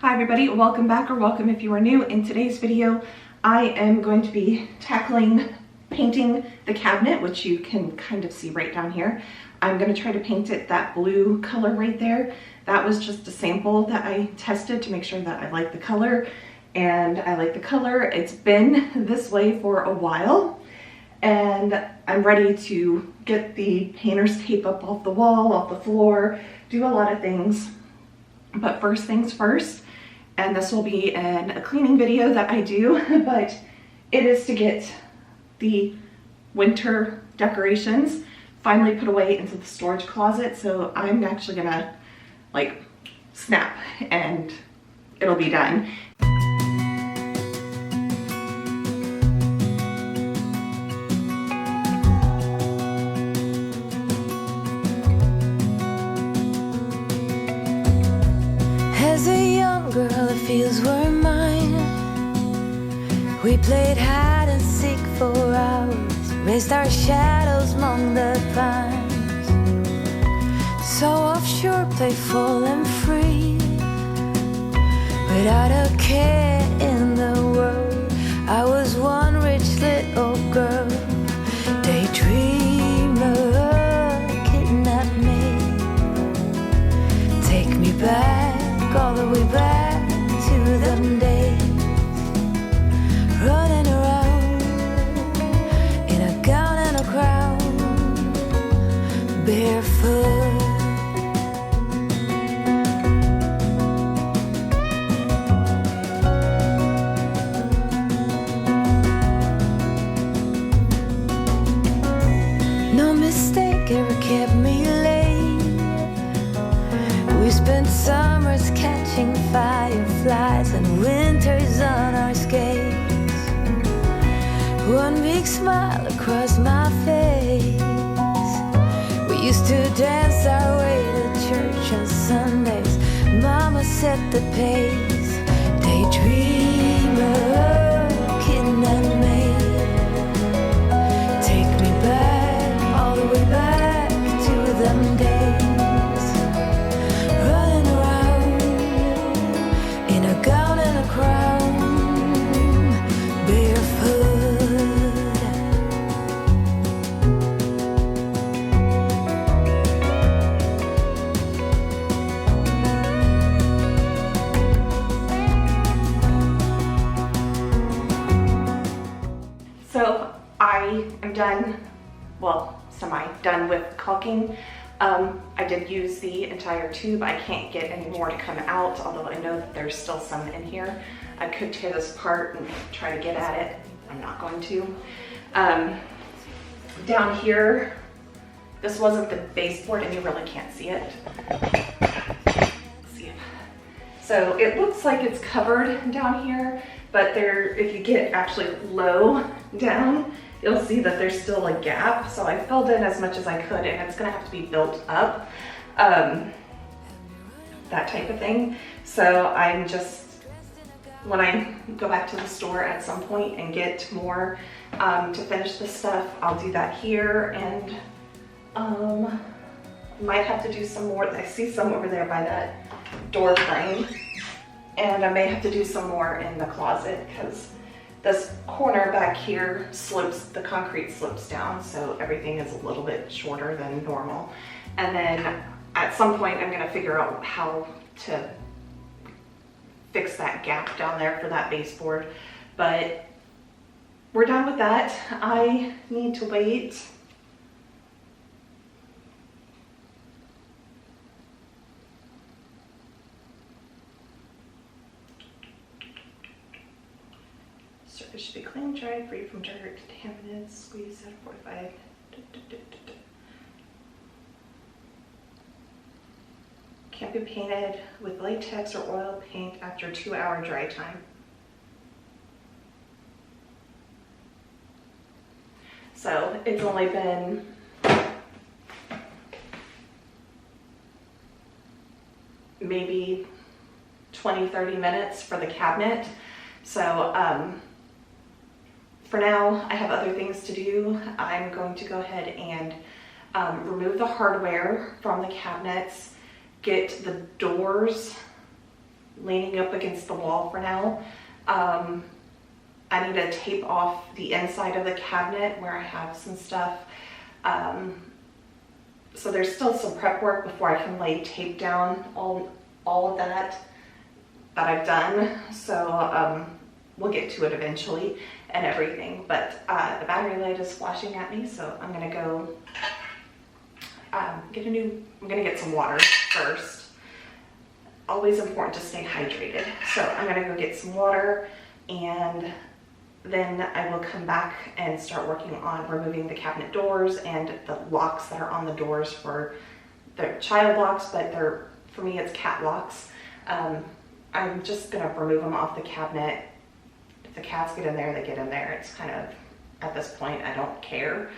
Hi everybody, welcome back or welcome if you are new. In today's video, I am going to be tackling painting the cabinet, which you can kind of see right down here. I'm going to try to paint it that blue color right there. That was just a sample that I tested to make sure that I like the color, and I like the color. It's been this way for a while, and I'm ready to get the painter's tape up off the wall, off the floor, do a lot of things. But first things first, and this will be a cleaning video that I do, but it is to get the winter decorations finally put away into the storage closet. So I'm actually gonna like snap and it'll be done. As a young girl, the fields were mine. We played hide and seek for hours, raised our shadows among the pines. So offshore, playful and free, without a care in the world. I was one rich little girl, daydreamer, kidnap me, take me back, all the way back to them days, running around in a gown and a crown, barefoot. No mistake ever kept me late. We spent summers catching fireflies and winters on our skates. One big smile across my face. We used to dance our way to church on Sundays. Mama set the pace. Daydreamer, kidnap me, take me back, all the way back to them days, running around in a gown and a crown, barefoot. So I am done, well, semi-done with caulking. I did use the entire tube. I can't get any more to come out, although I know that there's still some in here. I could tear this apart and try to get at it. I'm not going to. Down here, this wasn't the baseboard and you really can't see it. Let's see. So it looks like it's covered down here, but there, if you get actually low down, you'll see that there's still a gap. So I filled in as much as I could, and it's gonna have to be built up, that type of thing. So I'm just, when I go back to the store at some point and get more to finish this stuff, I'll do that here, and might have to do some more. I see some over there by that door frame, and I may have to do some more in the closet because this corner back here slopes, the concrete slopes down, so everything is a little bit shorter than normal. And then at some point I'm gonna figure out how to fix that gap down there for that baseboard. But we're done with that. I need to wait. Surface should be clean, dry, free from dirt, contaminants, squeeze out 45. Can't be painted with latex or oil paint after 2-hour dry time. So it's only been maybe 20-30 minutes for the cabinet. So for now, I have other things to do. I'm going to go ahead and remove the hardware from the cabinets, get the doors leaning up against the wall for now. I need to tape off the inside of the cabinet where I have some stuff. So there's still some prep work before I can lay tape down all of that I've done. So we'll get to it eventually and everything. But the battery light is flashing at me, so I'm gonna go I'm gonna get some water first. Always important to stay hydrated. So I'm gonna go get some water, and then I will come back and start working on removing the cabinet doors and the locks that are on the doors. For they're child locks, but for me it's cat locks. I'm just gonna remove them off the cabinet. If the cats get in there, they get in there. It's kind of, at this point, I don't care.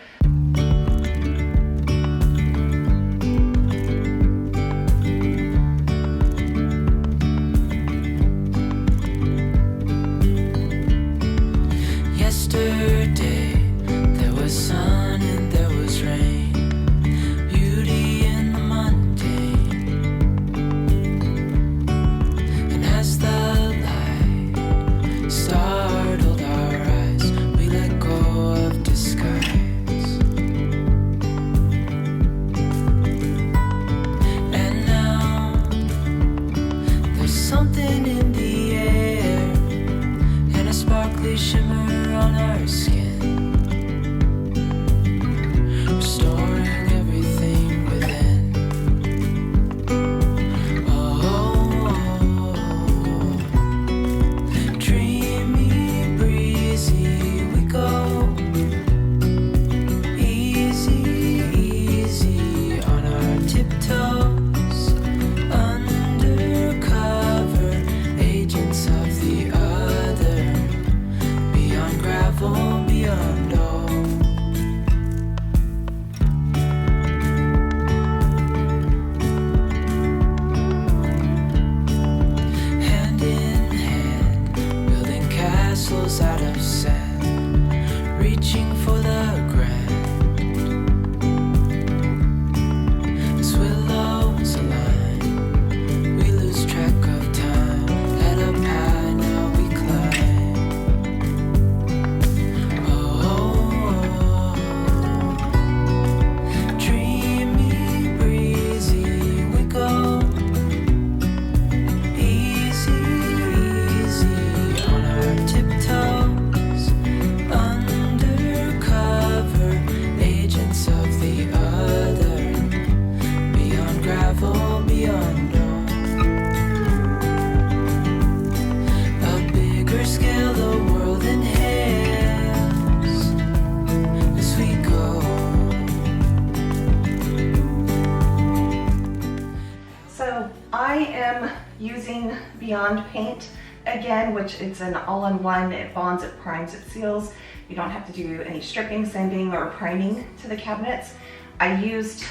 Beyond Paint again, which it's an all-in-one. It bonds, it primes, it seals. You don't have to do any stripping, sanding, or priming to the cabinets. I used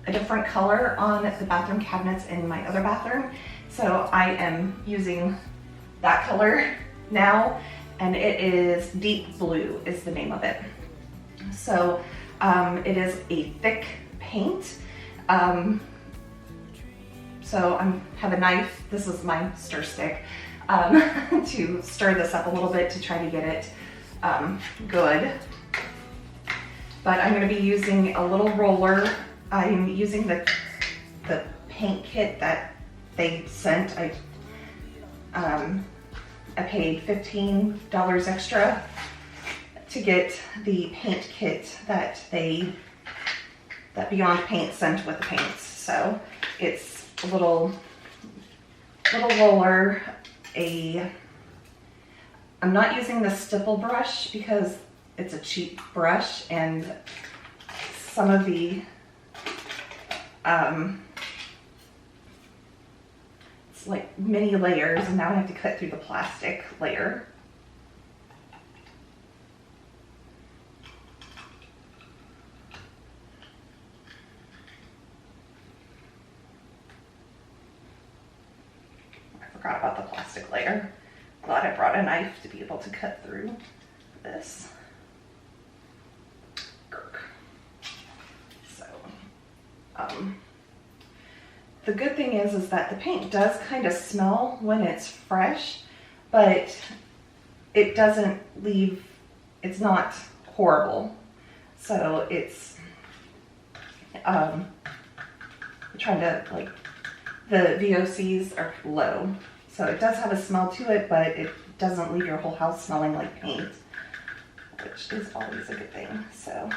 a different color on the bathroom cabinets in my other bathroom, so I am using that color now, and it is Deep Blue is the name of it. So it is a thick paint. So I have a knife, this is my stir stick, to stir this up a little bit to try to get it good. But I'm going to be using a little roller. I'm using the paint kit that they sent. I paid $15 extra to get the paint kit that Beyond Paint sent with the paints. So it's a little roller. I'm not using the stipple brush because it's a cheap brush, and some of the it's like many layers, and now I have to cut through the plastic layer. Forgot about the plastic layer. Glad I brought a knife to be able to cut through this. So, the good thing is that the paint does kind of smell when it's fresh, but it doesn't leave, it's not horrible. So it's, trying to, like, the VOCs are low. So it does have a smell to it, but it doesn't leave your whole house smelling like paint, which is always a good thing. So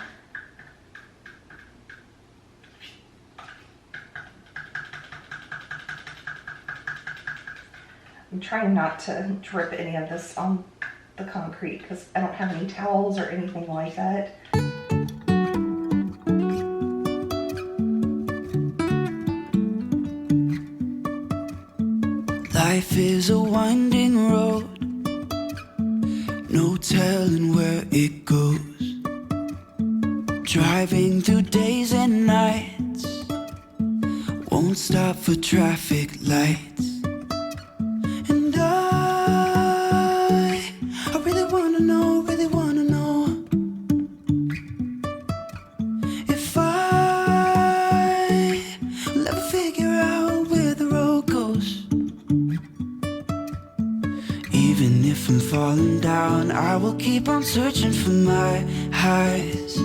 I'm trying not to drip any of this on the concrete because I don't have any towels or anything like that. Life is a winding road, no telling where it goes. Driving through days and nights, won't stop for traffic lights. And I really wanna know if I'll ever figure out where the road goes. Even if I'm falling down, I will keep on searching for my highs.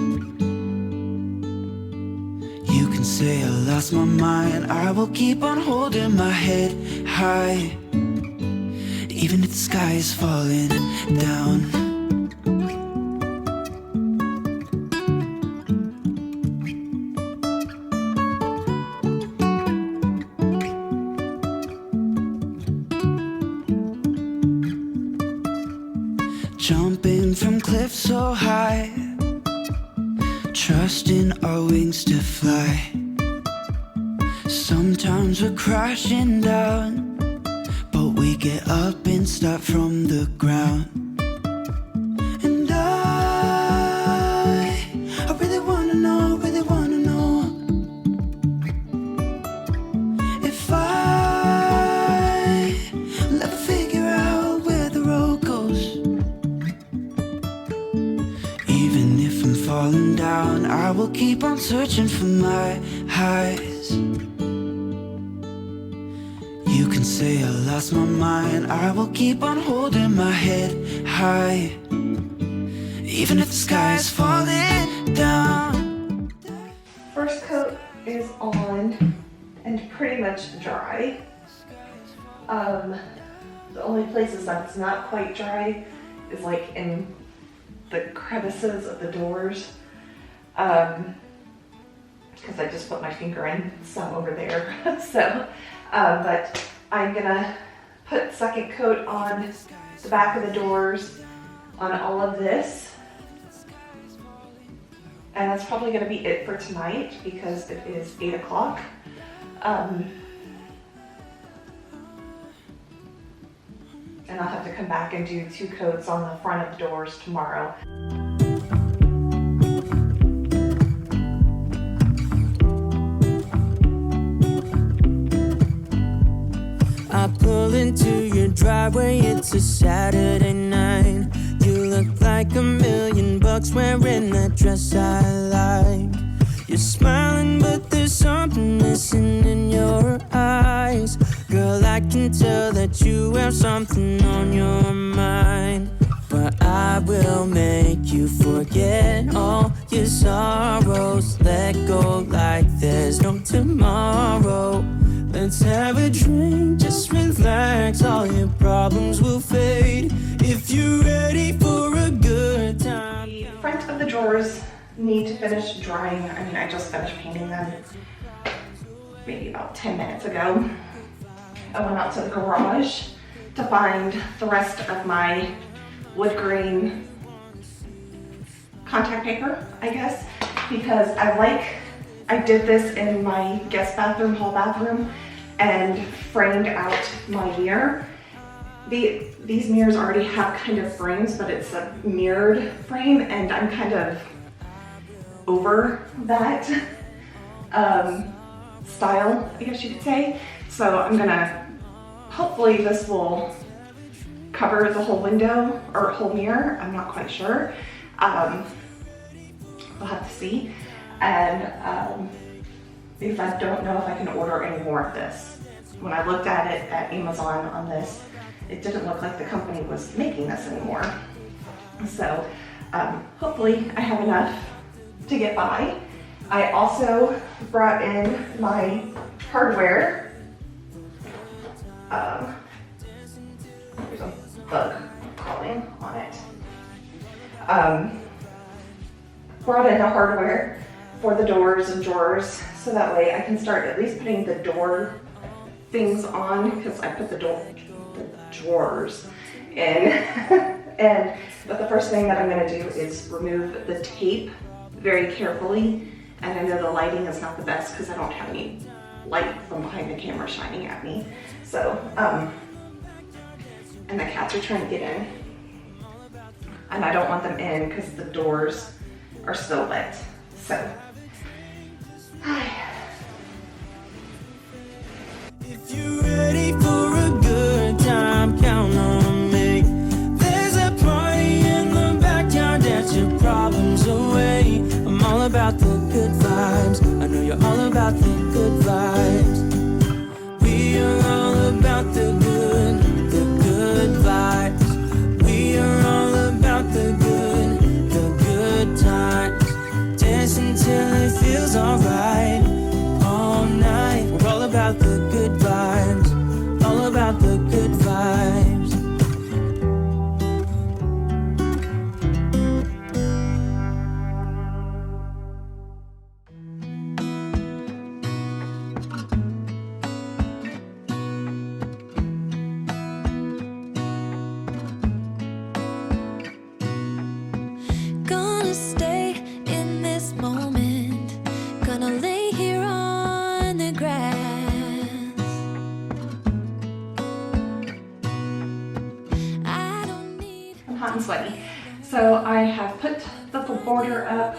You can say I lost my mind, I will keep on holding my head high. Even if the sky is falling down. Jumping from cliffs so high, trusting our wings to fly. Sometimes we're crashing down, but we get up and start from the ground. And I really wanna know if I'll ever figure out where the road goes. Even if I'm falling down, I will keep on searching for my highs. You can say I lost my mind, I will keep on holding my head high. Even if the sky is falling down. First coat is on and pretty much dry. The only places that's not quite dry is like in the crevices of the doors, because I just put my finger in some over there. So, but I'm gonna put second coat on the back of the doors on all of this, and that's probably gonna be it for tonight because it is 8 o'clock. And I'll have to come back and do 2 coats on the front of the doors tomorrow. I pull into your driveway, it's a Saturday night. You look like $1,000,000 wearing that dress I like. You're smiling, but there's something missing in your eyes. Girl, I can tell that you have something on your mind. But I will make you forget all your sorrows. Let go like there's no tomorrow. Let's have a drink, just relax, all your problems will fade. If you're ready for a good time. The front of the drawers need to finish drying. I mean, I just finished painting them maybe about 10 minutes ago. I went out to the garage to find the rest of my wood grain contact paper, I guess, because I did this in my guest bathroom, hall bathroom, and framed out my mirror. These mirrors already have kind of frames, but it's a mirrored frame, and I'm kind of over that style, I guess you could say. So I'm gonna, hopefully this will cover the whole window or whole mirror. I'm not quite sure. We'll have to see. And because I don't know if I can order any more of this. When I looked at it at Amazon on this, it didn't look like the company was making this anymore. So hopefully I have enough to get by. I also brought in my hardware. There's a bug crawling on it. Brought in the hardware for the doors and drawers, so that way I can start at least putting the door things on, because I put the drawers in. But the first thing that I'm going to do is remove the tape very carefully. And I know the lighting is not the best because I don't have any light from behind the camera shining at me. So, and the cats are trying to get in. And I don't want them in because the doors are still wet. So, if you're ready for a good time, count on me. There's a party in the backyard, dance your problems away. I'm all about the good vibes. I know you're all about the good vibes. We are all about the good vibes. We are all about the good times. Dance until it feels alright. All night, we're all about the good vibes. All about the good vibes. Gonna stay in this moment. Gonna lay here on the grass. I don't need. I'm hot and sweaty. So I have put the border up,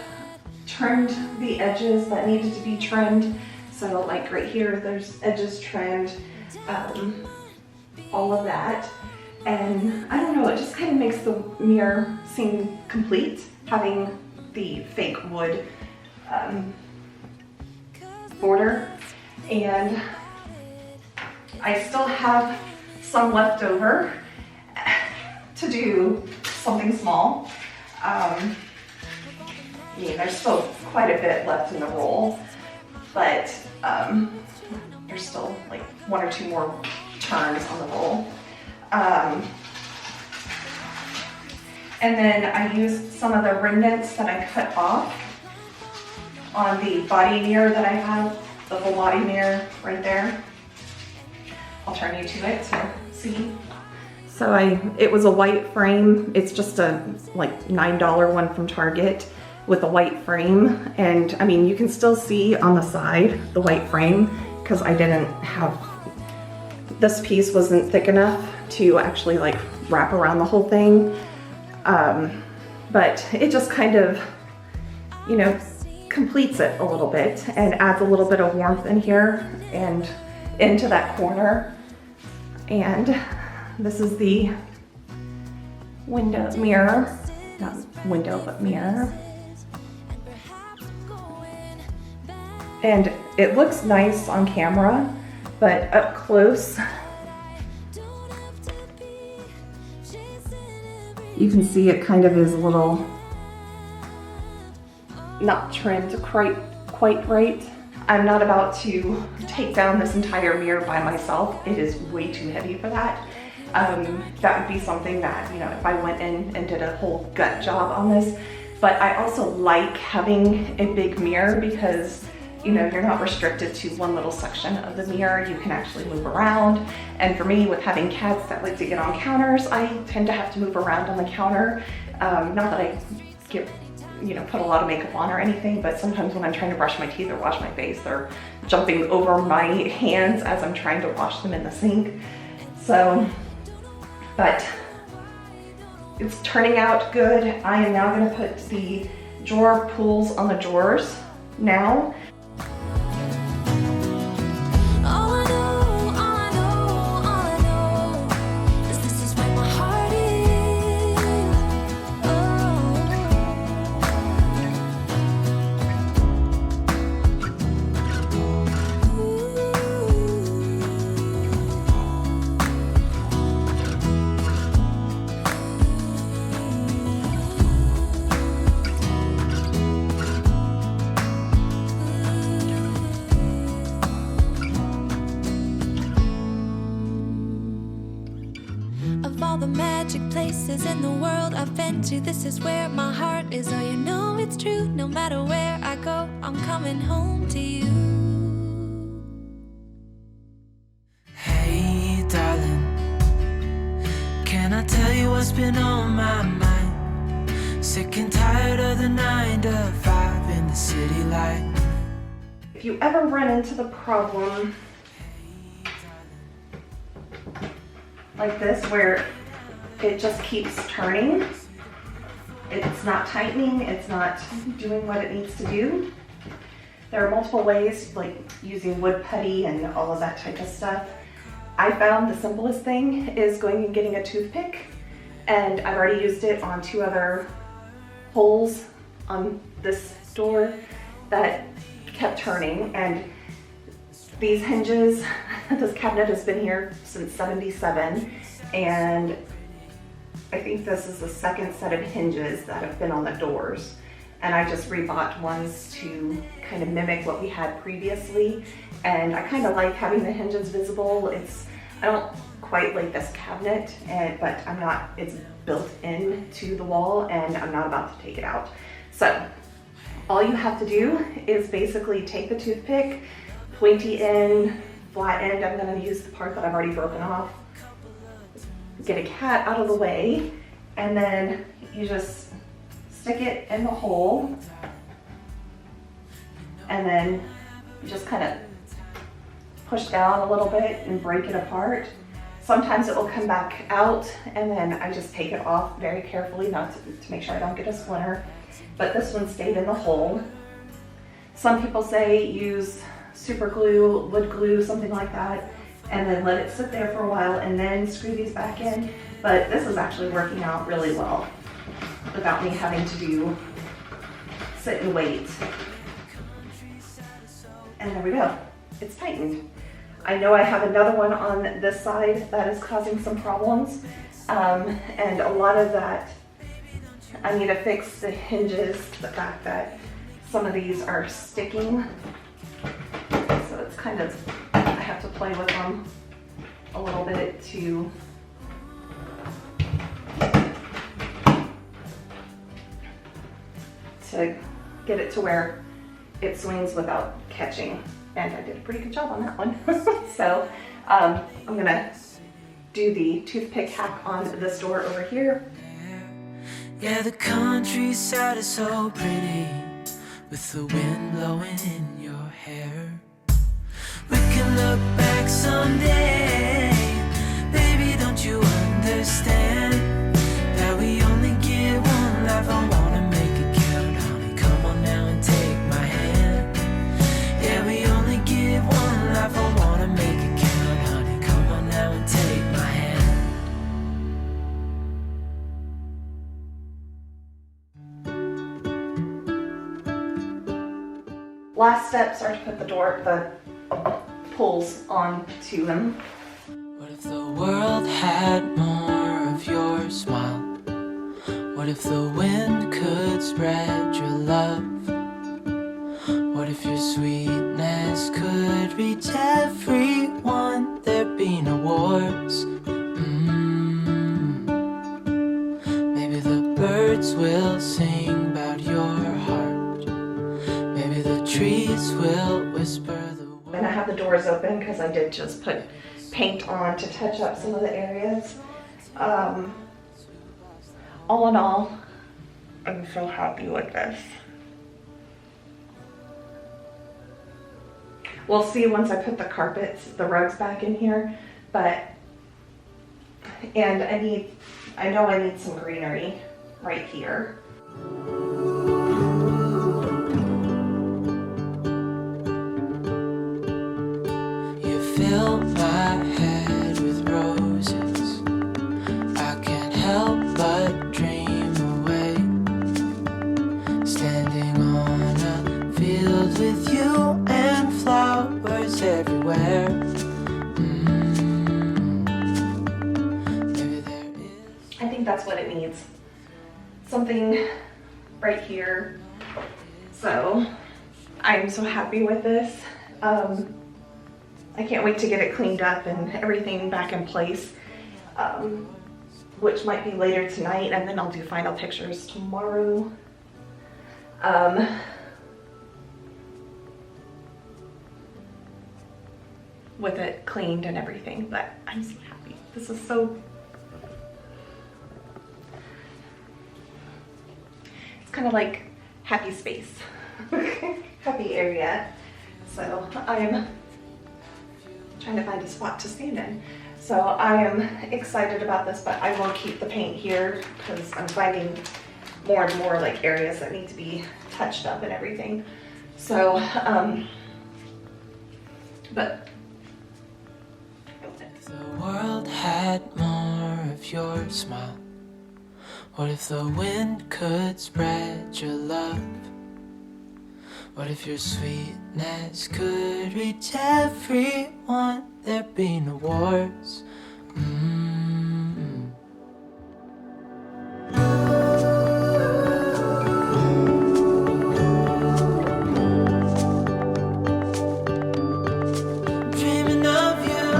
trimmed the edges that needed to be trimmed. So like right here, there's edges trimmed, all of that. And I don't know, it just kind of makes the mirror seem complete, having the fake wood border. And I still have some left over to do something small. There's still quite a bit left in the roll, but there's still like 1 or 2 more turns on the roll. And then I used some of the remnants that I cut off on the body mirror that I have, the whole body mirror right there. I'll turn you to it to see. So it was a white frame. It's just a like $9 one from Target with a white frame. And I mean, you can still see on the side the white frame because I didn't have, this piece wasn't thick enough to actually like wrap around the whole thing. But it just kind of, you know, completes it a little bit and adds a little bit of warmth in here and into that corner. And this is the window mirror, not window, but mirror. And it looks nice on camera, but up close, you can see it kind of is a little not trimmed quite right. I'm not about to take down this entire mirror by myself. It is way too heavy for that. That would be something that, you know, if I went in and did a whole gut job on this. But I also like having a big mirror because, you know, you're not restricted to one little section of the mirror. You can actually move around. And for me, with having cats that like to get on counters, I tend to have to move around on the counter. Not that I get, you know, put a lot of makeup on or anything, but sometimes when I'm trying to brush my teeth or wash my face, they're jumping over my hands as I'm trying to wash them in the sink. So, but it's turning out good. I am now gonna put the drawer pulls on the drawers now. Of all the magic places in the world I've been to, this is where my heart is. Oh, you know it's true. No matter where I go, I'm coming home to you. Hey, darling, can I tell you what's been on my mind? Sick and tired of the 9 to 5 in the city life. If you ever run into the problem like this where it just keeps turning, it's not tightening, it's not doing what it needs to do, there are multiple ways, like using wood putty and all of that type of stuff. I found the simplest thing is going and getting a toothpick, and I've already used it on 2 other holes on this door that kept turning. And these hinges, this cabinet has been here since '77, and I think this is the 2nd set of hinges that have been on the doors. And I just rebought ones to kind of mimic what we had previously. And I kind of like having the hinges visible. I don't quite like this cabinet, but it's built into the wall and I'm not about to take it out. So all you have to do is basically take the toothpick, pointy end, flat end. I'm gonna use the part that I've already broken off. Get a cat out of the way, and then you just stick it in the hole, and then you just kind of push down a little bit and break it apart. Sometimes it will come back out, and then I just take it off very carefully, not to make sure I don't get a splinter. But this one stayed in the hole. Some people say use super glue, wood glue, something like that, and then let it sit there for a while and then screw these back in. But this is actually working out really well without me having to sit and wait. And there we go, it's tightened. I know I have another one on this side that is causing some problems, and a lot of that, I need to fix the hinges, the fact that some of these are sticking. So it's kind of, I have to play with them a little bit to get it to where it swings without catching. And I did a pretty good job on that one. So I'm gonna do the toothpick hack on this door over here. Yeah, the countryside is so pretty with the wind blowing in your hair. We can look back someday, baby, don't you understand that we only get one life? I wanna make it count, honey, come on now and take my hand. Yeah, we only get one life, I wanna make it count, honey, come on now and take my hand. Last steps are to put the pulls onto them. What if the world had more of your smile? What if the wind could spread your love? What if your sweetness could reach everyone? There'd be no wars. Maybe the birds will sing about your heart. Maybe the trees will whisper the word. And I have the doors open because I did just put paint on to touch up some of the areas. All in all, I'm so happy with this. We'll see once I put the carpets, the rugs back in here, and I know I need some greenery right here. You fill my head with roses. I can't help but dream away, standing on a field with you and flowers everywhere. Maybe there is. I think that's what it needs. Something right here. So I'm so happy with this. I can't wait to get it cleaned up and everything back in place. which might be later tonight, and then I'll do final pictures tomorrow. With it cleaned and everything, but I'm so happy. This is so, it's kind of like happy space, happy area. So I'm trying to find a spot to stand in. So I am excited about this, but I will keep the paint here because I'm finding more and more like areas that need to be touched up and everything. So, but If the world had more of your smile, what if the wind could spread your love? What if your sweetness could reach everyone? There'd be no wars. Dreaming of you.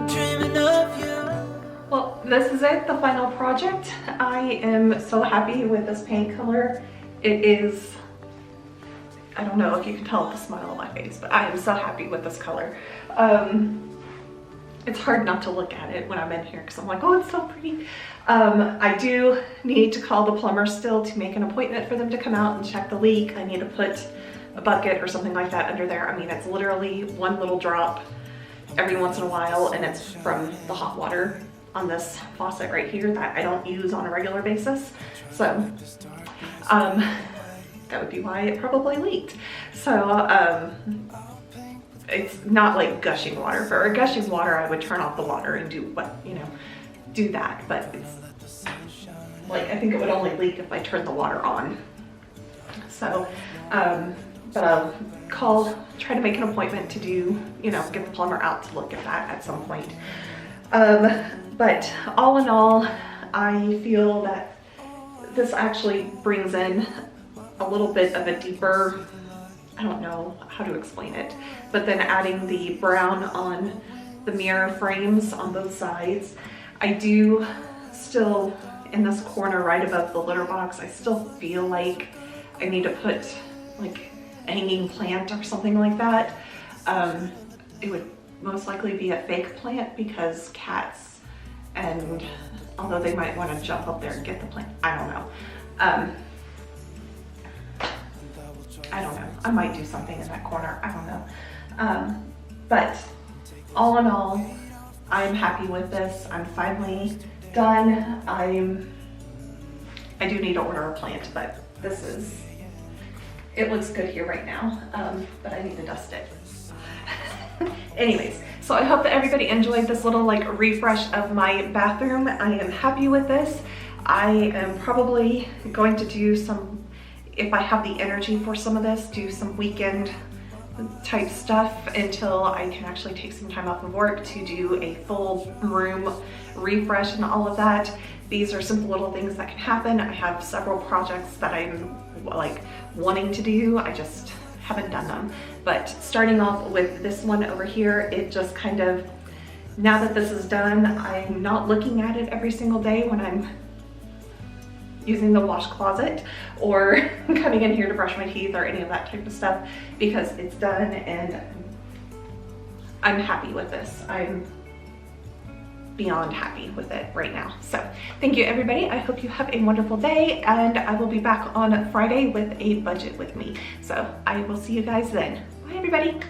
Dreaming of you. well, this is it, the final project. I am so happy with this paint color. It is, I don't know if you can tell the smile on my face, but I am so happy with this color. It's hard not to look at it when I'm in here because I'm like, oh, it's so pretty. I do need to call the plumber still to make an appointment for them to come out and check the leak. I need to put a bucket or something like that under there. I mean, it's literally one little drop every once in a while, and it's from the hot water on this faucet right here that I don't use on a regular basis. So that would be why it probably leaked. So it's not like gushing water. For a gushing water, I would turn off the water and do what, you know, do that. But it's like, I think it would only leak if I turned the water on. So, but I'll try to make an appointment to do, you know, get the plumber out to look at that at some point. But all in all, I feel that this actually brings in a little bit of a deeper, I don't know how to explain it, but then adding the brown on the mirror frames on both sides. I do still, in this corner right above the litter box, I still feel like I need to put like a hanging plant or something like that. It would most likely be a fake plant because cats, and although they might want to jump up there and get the plant, I don't know. I don't know. I might do something in that corner. I don't know. But all in all, I'm happy with this. I'm finally done. I do need to order a plant, but this is, it looks good here right now. But I need to dust it. Anyways, so I hope that everybody enjoyed this little like refresh of my bathroom. I am happy with this. I am probably going to do some, if I have the energy for some of this, do some weekend type stuff until I can actually take some time off of work to do a full room refresh and all of that. These are simple little things that can happen. I have several projects that I'm like wanting to do. I just haven't done them. But starting off with this one over here, it just kind of, now that this is done, I'm not looking at it every single day when I'm using the wash closet or coming in here to brush my teeth or any of that type of stuff, because it's done and I'm happy with this. I'm beyond happy with it right now. So thank you everybody. I hope you have a wonderful day, and I will be back on Friday with a budget with me. So I will see you guys then. Bye everybody.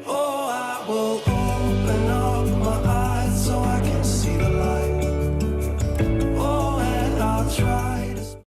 Oh, I will